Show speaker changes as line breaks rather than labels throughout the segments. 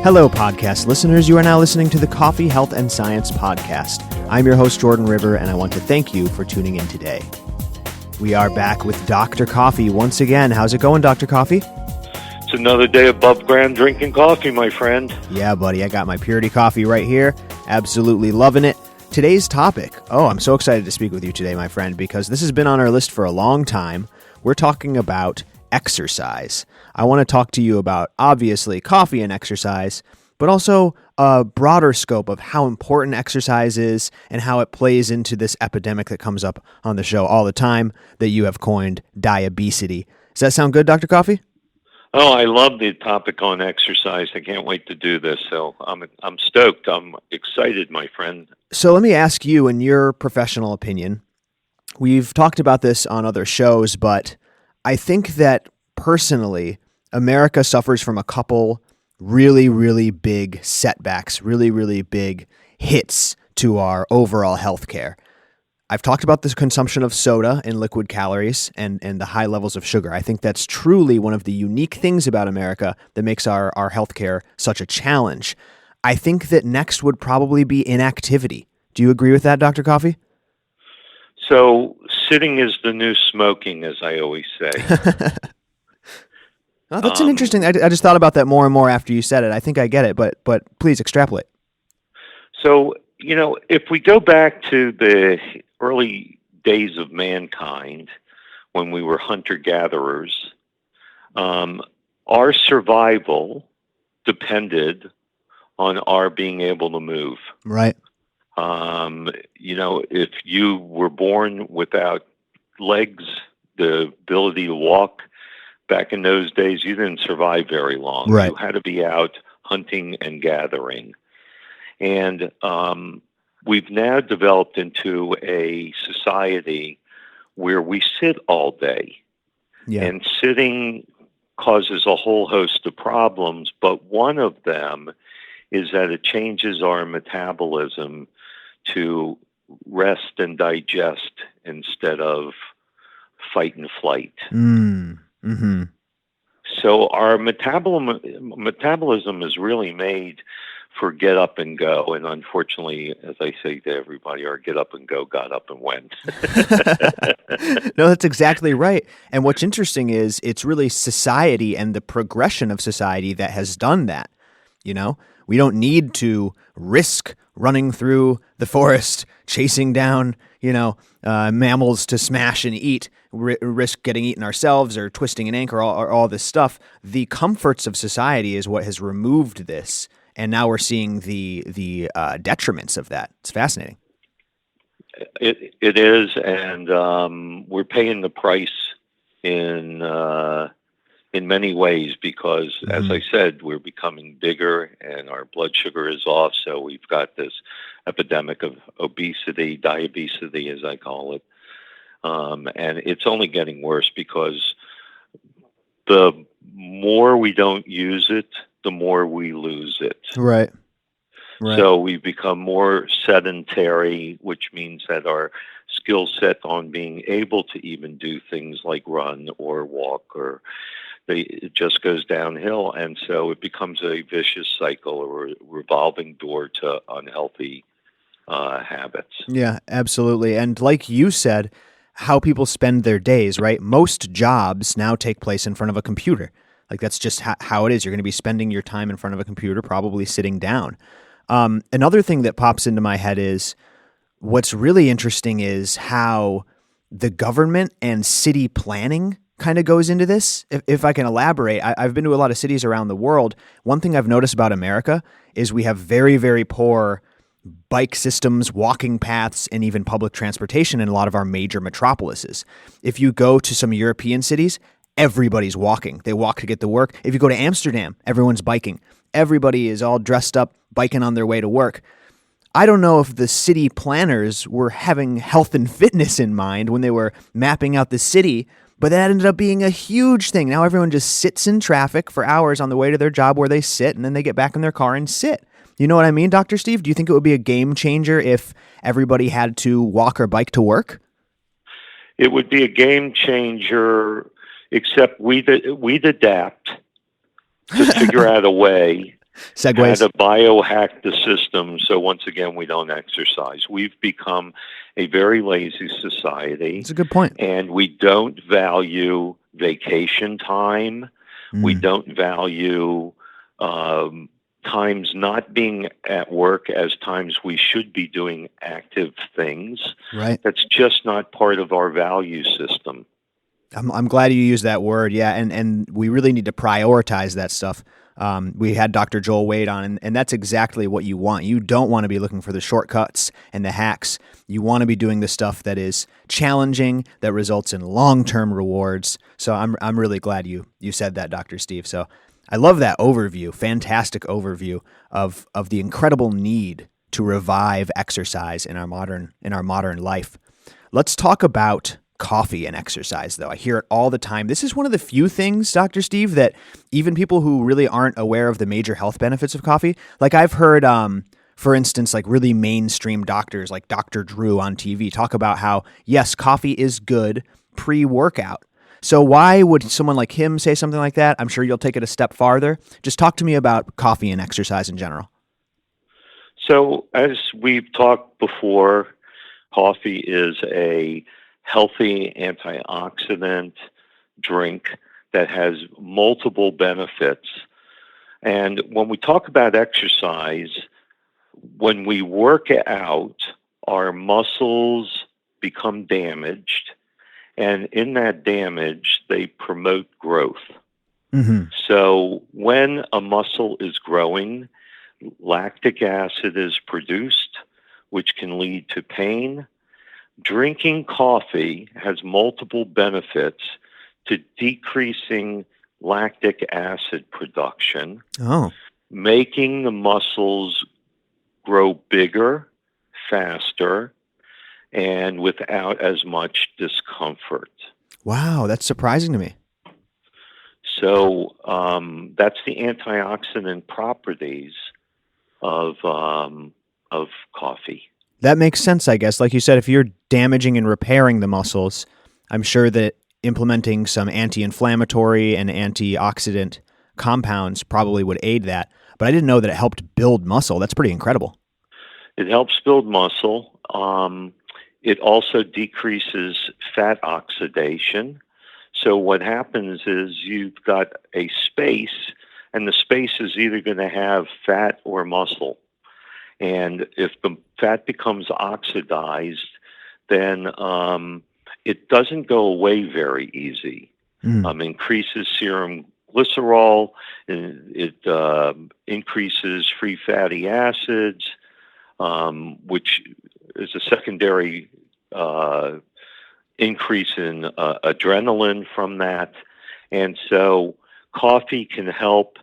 Hello, podcast listeners. You are now listening to the Coffee, Health, and Science podcast. I'm your host, Jordan River, and I want to thank you for tuning in today. We are back with Dr. Coffee once again. How's it going, Dr. Coffee?
It's another day above ground drinking coffee, my friend.
Yeah, buddy. I got my Purity coffee right here. Absolutely loving it. Today's topic. Oh, I'm so excited to speak with you today, my friend, because this has been on our list for a long time. We're talking about exercise. I want to talk to you about, obviously, coffee and exercise, but also a broader scope of how important exercise is and how it plays into this epidemic that comes up on the show all the time that you have coined diabesity. Does that sound good, Dr. Coffee?
Oh, I love the topic on exercise. I can't wait to do this. So I'm stoked. I'm excited, my friend.
So let me ask you, in your professional opinion, we've talked about this on other shows, but I think that personally, America suffers from a couple really, really big setbacks, really, really big hits to our overall healthcare. I've talked about the consumption of soda and liquid calories and the high levels of sugar. I think that's truly one of the unique things about America that makes our healthcare such a challenge. I think that next would probably be inactivity. Do you agree with that, Dr. Coffee?
So sitting is the new smoking, as I always say.
Oh, that's an interesting. I just thought about that more and more after you said it. I think I get it, but please extrapolate.
So, if we go back to the early days of mankind, when we were hunter-gatherers, our survival depended on our being able to move.
Right.
If you were born without legs, the ability to walk, back in those days, you didn't survive very long.
Right.
You had to be out hunting and gathering. And we've now developed into a society where we sit all day.
Yeah.
And sitting causes a whole host of problems, but one of them is that it changes our metabolism to rest and digest instead of fight and flight.
Mm-hmm.
So our metabolism is really made for get up and go. And unfortunately, as I say to everybody, our get up and go got up and went.
No, that's exactly right. And what's interesting is it's really society and the progression of society that has done that. We don't need to risk running through the forest, chasing down, mammals to smash and eat, risk getting eaten ourselves or twisting an ankle or all this stuff. The comforts of society is what has removed this. And now we're seeing the detriments of that. It's fascinating.
It is. And we're paying the price in many ways because, as I said, we're becoming bigger and our blood sugar is off. So we've got this epidemic of obesity, diabesity, as I call it. And it's only getting worse because the more we don't use it, the more we lose it.
Right.
So we've become more sedentary, which means that our skill set on being able to even do things like run or walk it just goes downhill. And so it becomes a vicious cycle or a revolving door to unhealthy habits.
Yeah, absolutely. And like you said, how people spend their days, right? Most jobs now take place in front of a computer. Like that's just how it is. You're going to be spending your time in front of a computer, probably sitting down. Another thing that pops into my head is what's really interesting is how the government and city planning kind of goes into this. If I can elaborate, I've been to a lot of cities around the world. One thing I've noticed about America is we have very, very poor bike systems, walking paths, and even public transportation in a lot of our major metropolises. If you go to some European cities, everybody's walking. They walk to get to work. If you go to Amsterdam, everyone's biking. Everybody is all dressed up, biking on their way to work. I don't know if the city planners were having health and fitness in mind when they were mapping out the city, but that ended up being a huge thing. Now everyone just sits in traffic for hours on the way to their job where they sit, and then they get back in their car and sit. You know what I mean, Dr. Steve? Do you think it would be a game changer if everybody had to walk or bike to work?
It would be a game changer, except we'd adapt to figure out a way how
Segways.
to biohack the system so once again we don't exercise. We've become a very lazy society,
That's a good point.
and we don't value vacation time. We
Mm,
don't value times not being at work as times we should be doing active things.
right.
That's just not part of our value system.
I'm glad you used that word. Yeah, and we really need to prioritize that stuff. We had Dr. Joel Wade on, and that's exactly what you want. You don't want to be looking for the shortcuts and the hacks. You want to be doing the stuff that is challenging, that results in long-term rewards. So I'm really glad you said that, Dr. Steve. So I love that overview, fantastic overview of the incredible need to revive exercise in our modern life. Let's talk about coffee and exercise, though. I hear it all the time. This is one of the few things, Dr. Steve, that even people who really aren't aware of the major health benefits of coffee, like I've heard, for instance, like really mainstream doctors like Dr. Drew on TV talk about how, yes, coffee is good pre-workout. So why would someone like him say something like that? I'm sure you'll take it a step farther. Just talk to me about coffee and exercise in general.
So, as we've talked before, coffee is a healthy antioxidant drink that has multiple benefits. And when we talk about exercise, when we work out, our muscles become damaged. And in that damage, they promote growth.
Mm-hmm.
So when a muscle is growing, lactic acid is produced, which can lead to pain. Drinking coffee has multiple benefits to decreasing lactic acid production,
Oh,
making the muscles grow bigger, faster, and without as much discomfort.
wow. That's surprising to me.
So that's the antioxidant properties of coffee.
That makes sense, I guess. Like you said, if you're damaging and repairing the muscles, I'm sure that implementing some anti-inflammatory and antioxidant compounds probably would aid that. But I didn't know that it helped build muscle. That's pretty incredible.
It helps build muscle. It also decreases fat oxidation. So what happens is you've got a space, and the space is either going to have fat or muscle. And if the fat becomes oxidized, then it doesn't go away very easy.
Mm.
Increases serum glycerol, and it increases free fatty acids, which is a secondary increase in adrenaline from that. And so coffee can help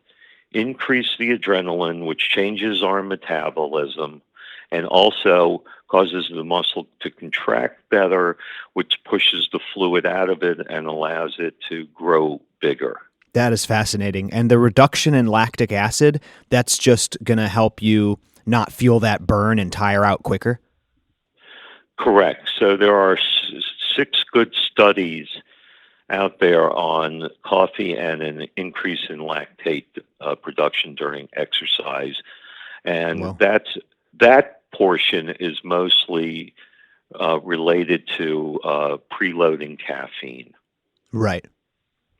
increase the adrenaline, which changes our metabolism and also causes the muscle to contract better, which pushes the fluid out of it and allows it to grow bigger.
That is fascinating. And the reduction in lactic acid, that's just going to help you not feel that burn and tire out quicker.
Correct. So there are 6 good studies out there on coffee and an increase in lactate production during exercise. And
Well,
that portion is mostly related to preloading caffeine.
right,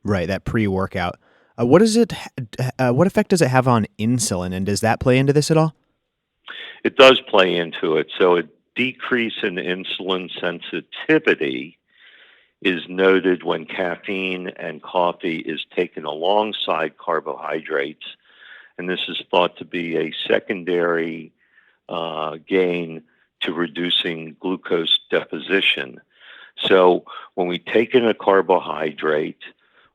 right. That pre-workout. What is it? What effect does it have on insulin? And does that play into this at all?
It does play into it. So a decrease in insulin sensitivity is noted when caffeine and coffee is taken alongside carbohydrates. And this is thought to be a secondary gain to reducing glucose deposition. So when we take in a carbohydrate,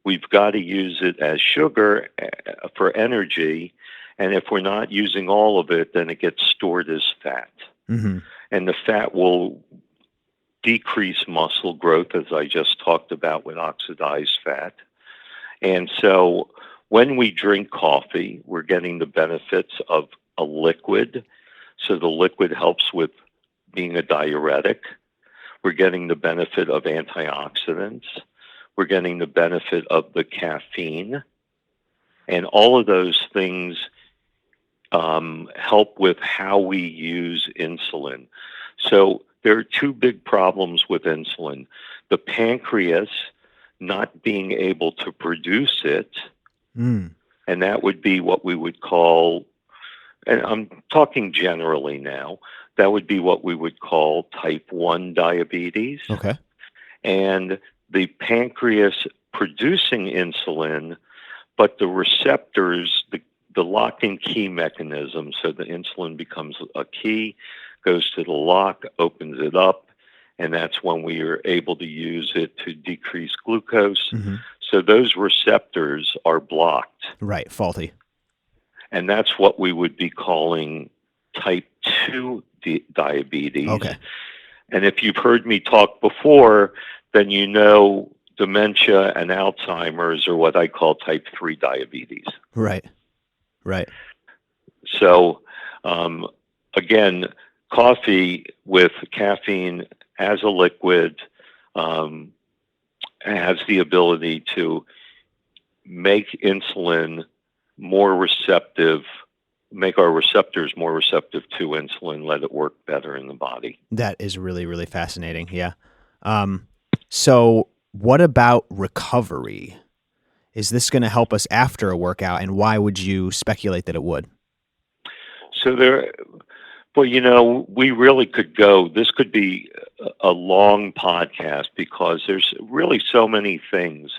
we've got to use it as sugar for energy. And if we're not using all of it, then it gets stored as fat.
Mm-hmm.
And the fat will decrease muscle growth, as I just talked about with oxidized fat. And so when we drink coffee, we're getting the benefits of a liquid. So the liquid helps with being a diuretic. We're getting the benefit of antioxidants. We're getting the benefit of the caffeine. And all of those things help with how we use insulin. So there are two big problems with insulin. The pancreas not being able to produce it,
Mm.
and that would be what we would call, and I'm talking generally now, that would be what we would call type 1 diabetes.
Okay.
And the pancreas producing insulin, but the receptors, the lock and key mechanism, so the insulin becomes a key, goes to the lock, opens it up, and that's when we are able to use it to decrease glucose.
Hmm.
So those receptors are blocked.
Right. Faulty.
And that's what we would be calling type 2 diabetes.
Okay.
And if you've heard me talk before, then you know dementia and Alzheimer's are what I call type 3 diabetes.
Right. Right.
So, again, coffee with caffeine as a liquid has the ability to make insulin more receptive, make our receptors more receptive to insulin, let it work better in the body.
That is really, really fascinating. Yeah. So what about recovery? Is this going to help us after a workout, and why would you speculate that it would?
So well, we really could go, this could be a long podcast because there's really so many things.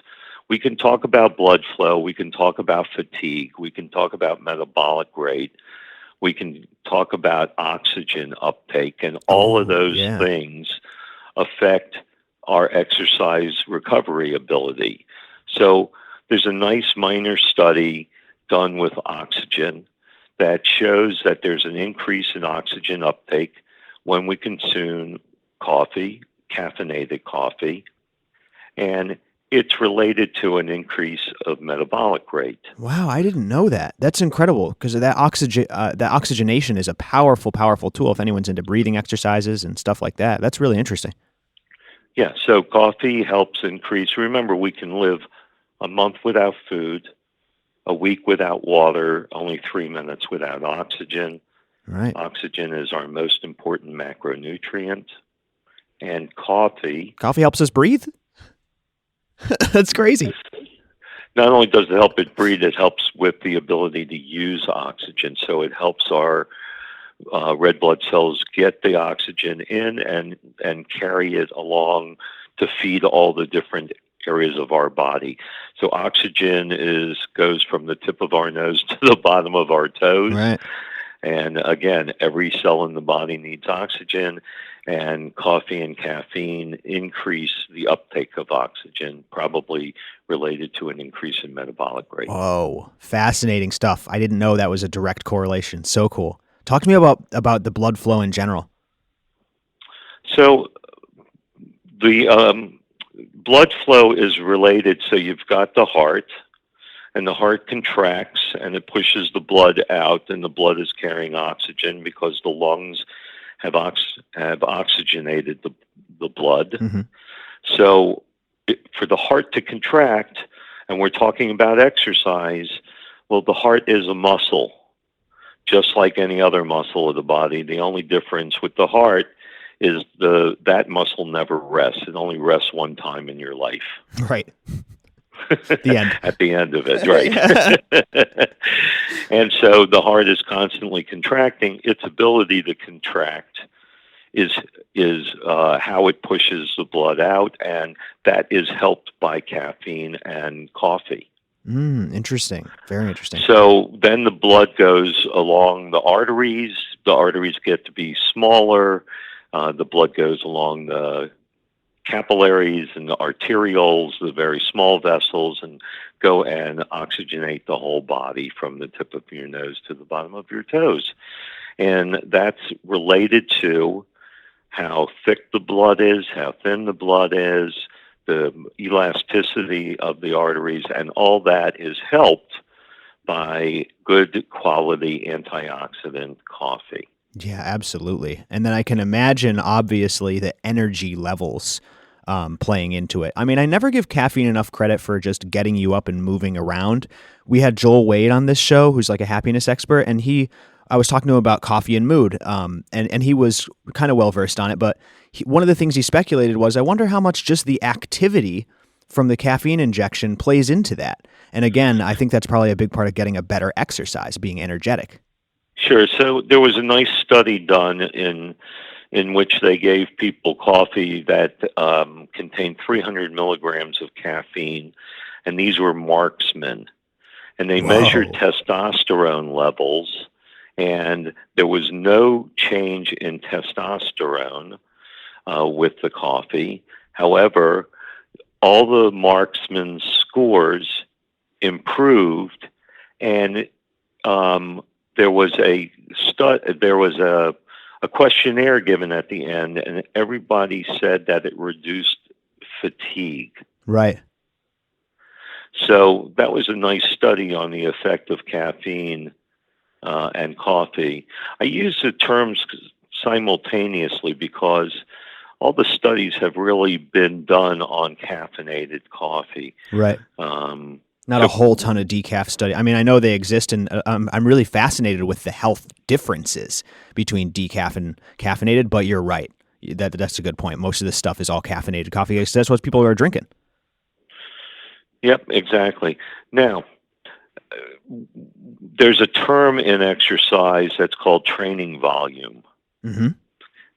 We can talk about blood flow, we can talk about fatigue, we can talk about metabolic rate, we can talk about oxygen uptake, and all of those things affect our exercise recovery ability. So there's a nice minor study done with oxygen that shows that there's an increase in oxygen uptake when we consume coffee, caffeinated coffee, and it's related to an increase of metabolic rate.
Wow, I didn't know that. That's incredible, because that oxygenation is a powerful, powerful tool if anyone's into breathing exercises and stuff like that. That's really interesting.
Yeah, so coffee helps increase. Remember, we can live a month without food, a week without water, only 3 minutes without oxygen.
Right.
Oxygen is our most important macronutrient. And coffee
helps us breathe? That's crazy.
Not only does it help it breathe, it helps with the ability to use oxygen. So it helps our red blood cells get the oxygen in and carry it along to feed all the different areas of our body. So oxygen goes from the tip of our nose to the bottom of our toes.
Right.
And again, every cell in the body needs oxygen, and coffee and caffeine increase the uptake of oxygen, probably related to an increase in metabolic rate.
Oh, fascinating stuff. I didn't know that was a direct correlation. So cool. Talk to me about the blood flow in general.
So the blood flow is related. So you've got the heart, and the heart contracts and it pushes the blood out, and the blood is carrying oxygen because the lungs have oxygenated the blood.
Mm-hmm.
So for the heart to contract, and we're talking about exercise, well, the heart is a muscle, just like any other muscle of the body. The only difference with the heart is that muscle never rests. It only rests one time in your life.
Right. The end.
At the end of it, right. And so the heart is constantly contracting. Its ability to contract is how it pushes the blood out, and that is helped by caffeine and coffee.
Interesting. Very interesting.
So then the blood goes along the arteries. The arteries get to be smaller. The blood goes along the capillaries and the arterioles, the very small vessels, and go and oxygenate the whole body from the tip of your nose to the bottom of your toes. And that's related to how thick the blood is, how thin the blood is, the elasticity of the arteries, and all that is helped by good quality antioxidant coffee.
Yeah, absolutely. And then I can imagine, obviously, the energy levels playing into it. I mean, I never give caffeine enough credit for just getting you up and moving around. We had Joel Wade on this show, who's like a happiness expert, and I was talking to him about coffee and mood, and he was kind of well versed on it. But one of the things he speculated was, I wonder how much just the activity from the caffeine injection plays into that. And again, I think that's probably a big part of getting a better exercise, being energetic.
Sure. So there was a nice study done in which they gave people coffee that contained 300 milligrams of caffeine, and these were marksmen. And they measured
Whoa.
testosterone levels, and there was no change in testosterone with the coffee. However, all the marksmen's scores improved, and there was a questionnaire given at the end, and everybody said that it reduced fatigue.
Right.
So that was a nice study on the effect of caffeine and coffee. I use the terms simultaneously because all the studies have really been done on caffeinated coffee.
Right. Not a whole ton of decaf study. I mean, I know they exist, and I'm really fascinated with the health differences between decaf and caffeinated. But you're right. That's a good point. Most of this stuff is all caffeinated coffee. That's what people are drinking.
Yep, exactly. Now, there's a term in exercise that's called training volume.
Mm-hmm.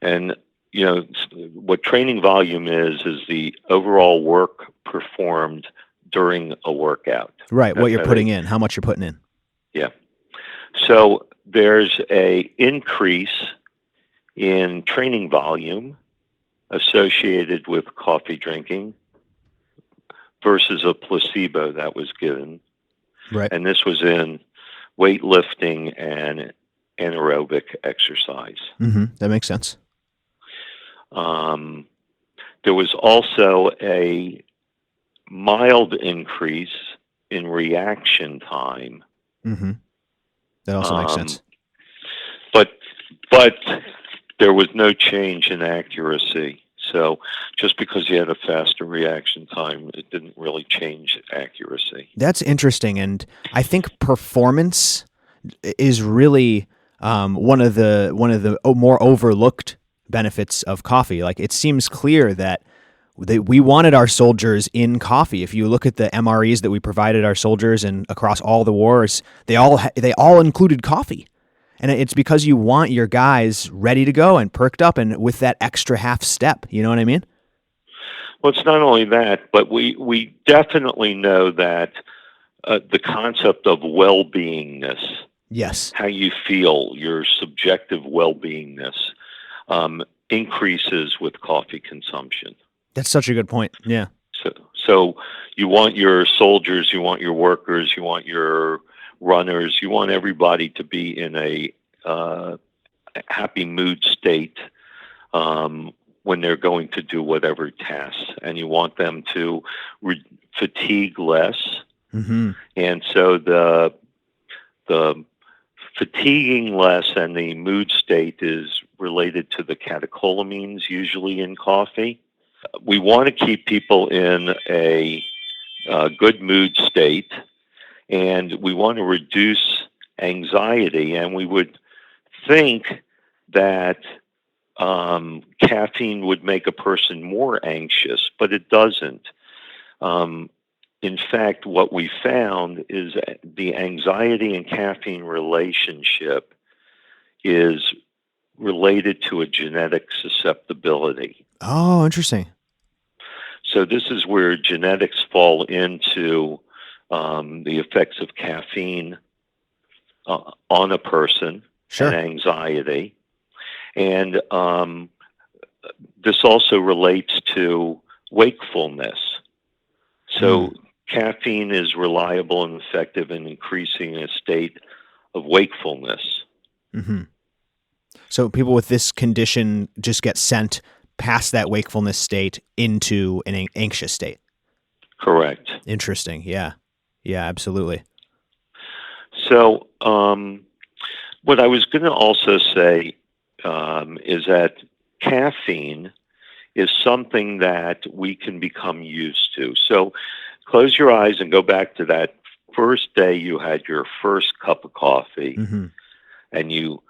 And, what training volume is the overall work performed during a workout.
Right, what you're putting in, how much you're putting in.
Yeah. So there's a increase in training volume associated with coffee drinking versus a placebo that was given.
Right.
And this was in weightlifting and anaerobic exercise.
Mm-hmm. That makes sense.
There was also a mild increase in reaction time.
Mm-hmm. That also makes sense.
But there was no change in accuracy. So just because you had a faster reaction time, it didn't really change accuracy.
That's interesting, and I think performance is really one of the more overlooked benefits of coffee. Like, it seems clear that we wanted our soldiers in coffee. If you look at the MREs that we provided our soldiers and across all the wars, they all included coffee. And it's because you want your guys ready to go and perked up and with that extra half step. You know what I mean?
Well, it's not only that, but we definitely know that the concept of well-beingness,
yes,
how you feel, your subjective well-beingness, increases with coffee consumption.
That's such a good point. Yeah.
So you want your soldiers, you want your workers, you want your runners, you want everybody to be in a happy mood state when they're going to do whatever tasks, and you want them to fatigue less.
Mm-hmm.
And so the fatiguing less and the mood state is related to the catecholamines usually in coffee. We want to keep people in a good mood state, and we want to reduce anxiety. And we would think that caffeine would make a person more anxious, but it doesn't. In fact, what we found is the anxiety and caffeine relationship is related to a genetic susceptibility.
Oh, interesting.
So this is where genetics fall into the effects of caffeine on a person.
Sure.
And anxiety. And this also relates to wakefulness. So caffeine is reliable and effective in increasing a state of wakefulness.
Mm-hmm. So people with this condition just get sent past that wakefulness state into an anxious state.
Correct.
Interesting. Yeah. Yeah, absolutely.
So what I was going to also say is that caffeine is something that we can become used to. So close your eyes and go back to that first day you had your first cup of coffee
Mm-hmm.
and you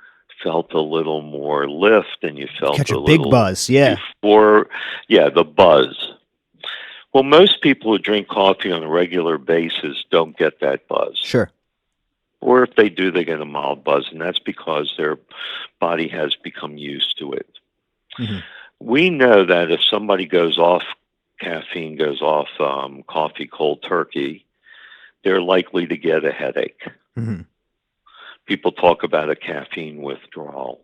felt a little more lift and you felt
Catch a
a
big
little
buzz. Yeah.
before, yeah, the buzz. Well, most people who drink coffee on a regular basis don't get that buzz.
Sure.
Or if they do, they get a mild buzz, and that's because their body has become used to it.
Mm-hmm.
We know that if somebody goes off caffeine, goes off coffee cold turkey, they're likely to get a headache.
Mm-hmm.
People talk about a caffeine withdrawal.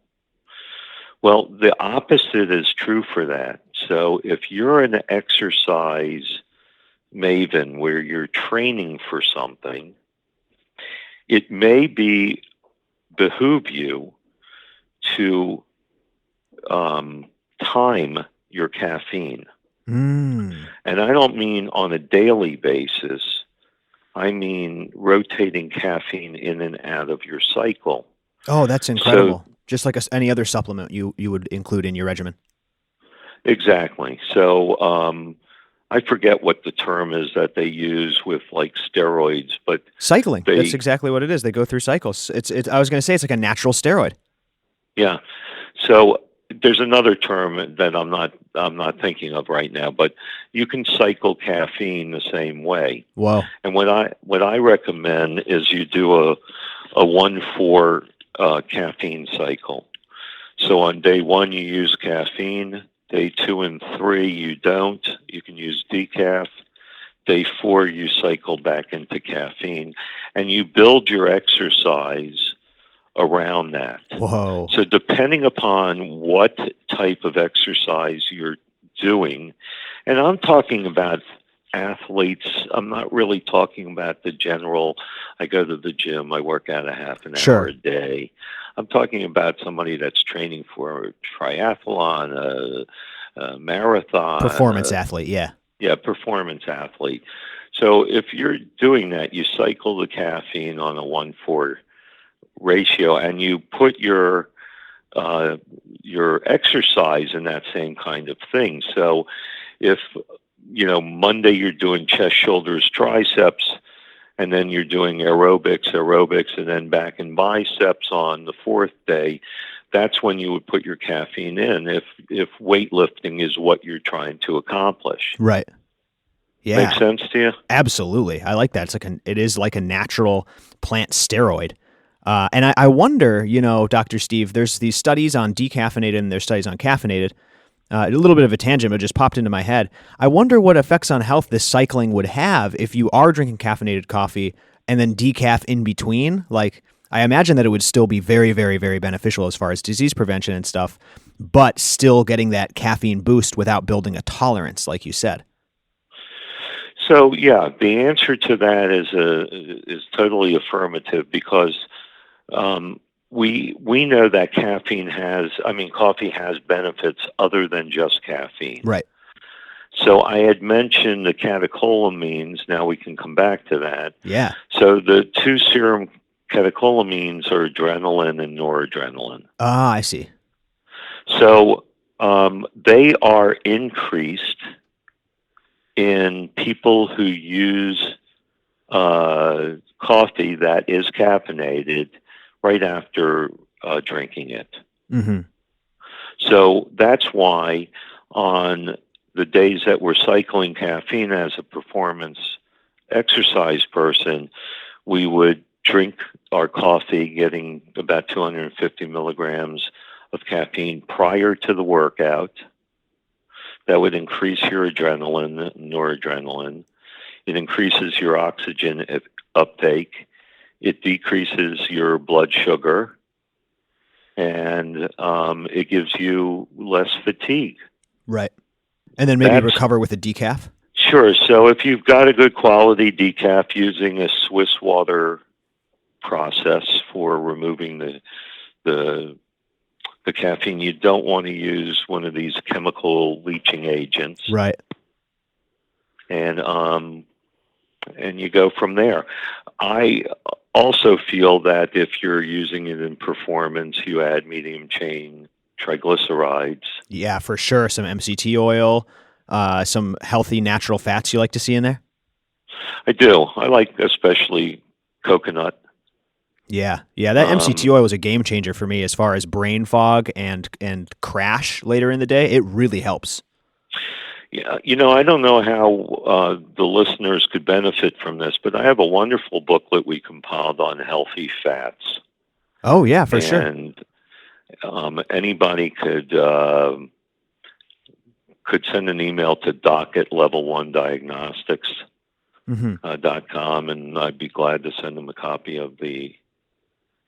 Well, the opposite is true for that. So if you're an exercise maven where you're training for something, it may behoove you to time your caffeine.
Mm.
And I don't mean on a daily basis. I mean rotating caffeine in and out of your cycle.
Oh, that's
So
incredible. Just like any other supplement you would include in your regimen.
exactly. So I forget what the term is that they use with like steroids, but
Cycling. That's
they,
exactly what it is. They go through cycles. I was going to say it's like a natural steroid.
yeah. So there's another term that I'm not thinking of right now, but you can cycle caffeine the same way.
Whoa.
And what I recommend is you do a 1-4 caffeine cycle. So on day 1 you use caffeine. Day 2 and 3 you don't. You can use decaf. Day 4 you cycle back into caffeine, and you build your exercise around that.
Whoa.
So depending upon what type of exercise you're doing, and I'm talking about athletes, I'm not really talking about the general, I go to the gym, I work out a half an hour
Sure.
a day. I'm talking about somebody that's training for a triathlon, a marathon.
Performance athlete. Yeah.
Yeah, performance athlete. So if you're doing that, you cycle the caffeine on a 1-4 ratio, and you put your exercise in that same kind of thing. So if Monday you're doing chest, shoulders, triceps, and then you're doing aerobics, and then back in biceps on the 4th day, that's when you would put your caffeine in if weightlifting is what you're trying to accomplish.
Right. Yeah.
Make sense to you?
Absolutely. I like that. It is like a natural plant steroid. And I wonder, Dr. Steve, there's these studies on decaffeinated and there's studies on caffeinated. A little bit of a tangent, but just popped into my head. I wonder what effects on health this cycling would have if you are drinking caffeinated coffee and then decaf in between. Like, I imagine that it would still be very, very, very beneficial as far as disease prevention and stuff, but still getting that caffeine boost without building a tolerance, like you said.
So yeah, the answer to that is totally affirmative, because we know that coffee has benefits other than just caffeine.
Right.
So I had mentioned the catecholamines. Now we can come back to that.
Yeah.
So the 2 serum catecholamines are adrenaline and noradrenaline.
Ah, I see.
So they are increased in people who use coffee that is caffeinated right after drinking it.
Mm-hmm.
So that's why on the days that we're cycling caffeine as a performance exercise person, we would drink our coffee, getting about 250 milligrams of caffeine prior to the workout. That would increase your adrenaline, noradrenaline. It increases your oxygen uptake. It decreases your blood sugar, and it gives you less fatigue.
Right. And then maybe recover with a decaf?
Sure. So if you've got a good quality decaf using a Swiss water process for removing the caffeine, you don't want to use one of these chemical leaching agents.
Right.
And you go from there. I also feel that if you're using it in performance, you add medium chain triglycerides.
Yeah, for sure. Some MCT oil, some healthy natural fats you like to see in there.
I do. I like especially coconut.
Yeah, yeah. That MCT
Um,
oil was a game changer for me as far as brain fog and crash later in the day. It really helps.
yeah, I don't know how the listeners could benefit from this, but I have a wonderful booklet we compiled on healthy fats,
Oh yeah, for sure.
and anybody could send an email to doc at level1diagnostics.com,
Hmm.
and I'd be glad to send them a copy of the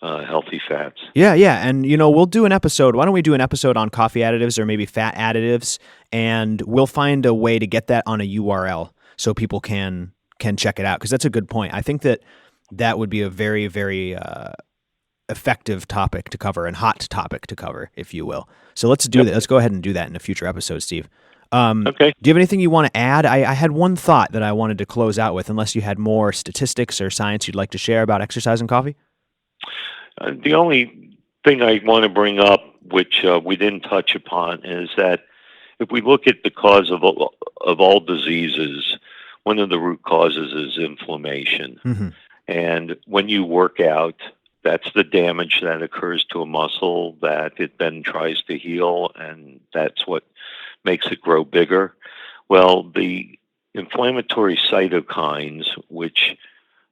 healthy fats.
Yeah, yeah, and we'll do an episode. Why don't we do an episode on coffee additives or maybe fat additives, and we'll find a way to get that on a URL so people can check it out because that's a good point. I think that would be a very very effective topic to cover and hot topic to cover, if you will. So let's do
Yep.
that. Let's go ahead and do that in a future episode, Steve.
Okay.
Do you have anything you want to add? I had one thought that I wanted to close out with, unless you had more statistics or science you'd like to share about exercise and coffee.
The only thing I want to bring up, which we didn't touch upon, is that if we look at the cause of all diseases, one of the root causes is inflammation.
Mm-hmm.
And when you work out, that's the damage that occurs to a muscle that it then tries to heal, and that's what makes it grow bigger. Well, the inflammatory cytokines, which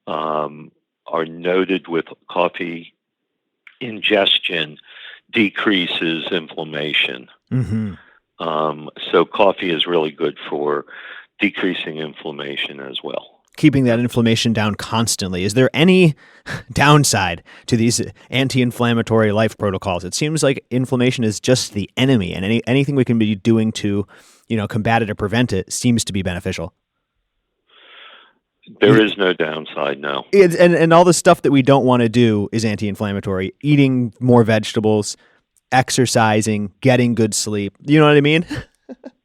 are noted with coffee ingestion, decreases inflammation.
Mm-hmm.
So coffee is really good for decreasing inflammation as well.
Keeping that inflammation down constantly. Is there any downside to these anti-inflammatory life protocols? It seems like inflammation is just the enemy, and anything we can be doing to, combat it or prevent it seems to be beneficial.
There is no downside, no.
And all the stuff that we don't want to do is anti-inflammatory. Eating more vegetables, exercising, getting good sleep. You know what I mean?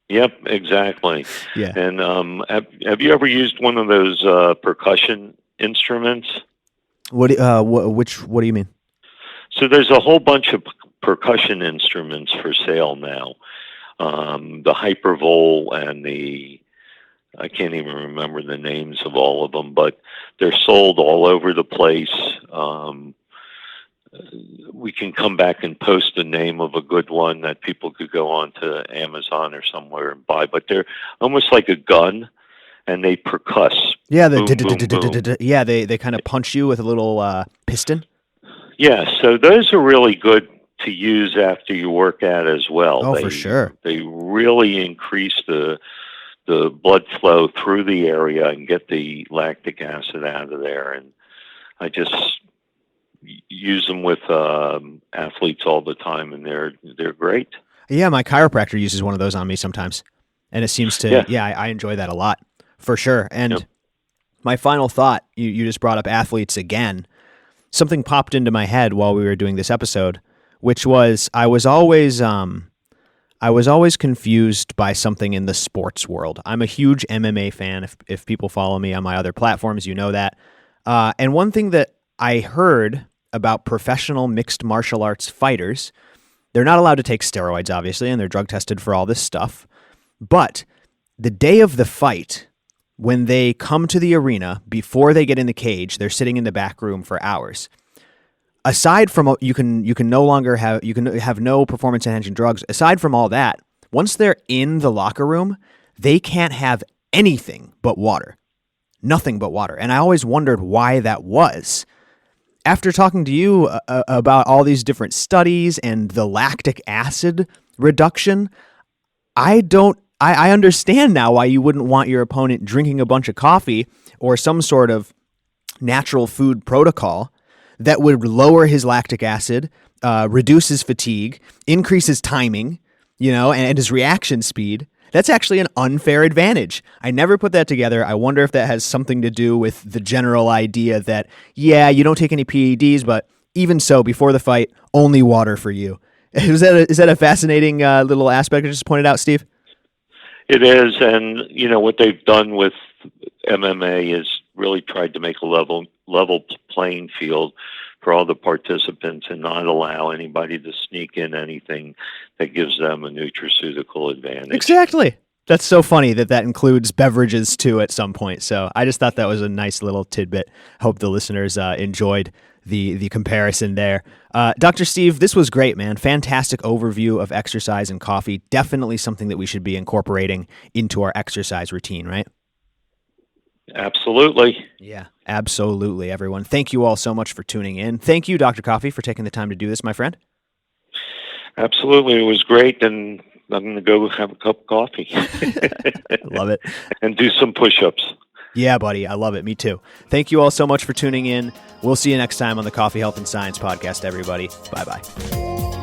Yep, exactly.
Yeah.
And have you ever used one of those percussion instruments?
What do you mean?
So there's a whole bunch of percussion instruments for sale now. The Hypervol and I can't even remember the names of all of them, but they're sold all over the place. We can come back and post the name of a good one that people could go on to Amazon or somewhere and buy, but they're almost like a gun, and they percuss.
Yeah,
Boom, boom, boom.
yeah, they kind of punch you with a little piston.
Yeah, so those are really good to use after you work out as well.
Oh, for sure.
They really increase the blood flow through the area and get the lactic acid out of there. And I just use them with athletes all the time, and they're great.
Yeah, my chiropractor uses one of those on me sometimes, and it seems to.
Yeah.
I enjoy that a lot for sure. And
Yep.
my final thought, you just brought up athletes again. Something popped into my head while we were doing this episode, which was I was always confused by something in the sports world. I'm a huge MMA fan. If people follow me on my other platforms, you know that. And one thing that I heard about professional mixed martial arts fighters, they're not allowed to take steroids, obviously, and they're drug tested for all this stuff. But the day of the fight, when they come to the arena, before they get in the cage, they're sitting in the back room for hours. Aside from you can have no performance enhancing drugs. Aside from all that, once they're in the locker room, they can't have anything but water. Nothing but water. And I always wondered why that was. After talking to you about all these different studies and the lactic acid reduction, I understand now why you wouldn't want your opponent drinking a bunch of coffee or some sort of natural food protocol that would lower his lactic acid, reduce his fatigue, increase his timing, and his reaction speed. That's actually an unfair advantage. I never put that together. I wonder if that has something to do with the general idea that, yeah, you don't take any PEDs, but even so, before the fight, only water for you. Is that a fascinating little aspect I just pointed out, Steve?
It is, and what they've done with MMA is really tried to make a level playing field for all the participants and not allow anybody to sneak in anything that gives them a nutraceutical advantage.
Exactly. That's so funny that includes beverages too at some point. So I just thought that was a nice little tidbit. Hope the listeners enjoyed the comparison there. Dr. Steve, this was great, man. Fantastic overview of exercise and coffee. Definitely something that we should be incorporating into our exercise routine, right?
Absolutely.
Yeah, absolutely, everyone. Thank you all so much for tuning in. Thank you, Dr. Coffee, for taking the time to do this, my friend.
Absolutely. It was great, and I'm going to go have a cup of coffee.
Love it.
And do some push-ups.
Yeah, buddy. I love it. Me too. Thank you all so much for tuning in. We'll see you next time on the Coffee, Health, and Science podcast, everybody. Bye-bye.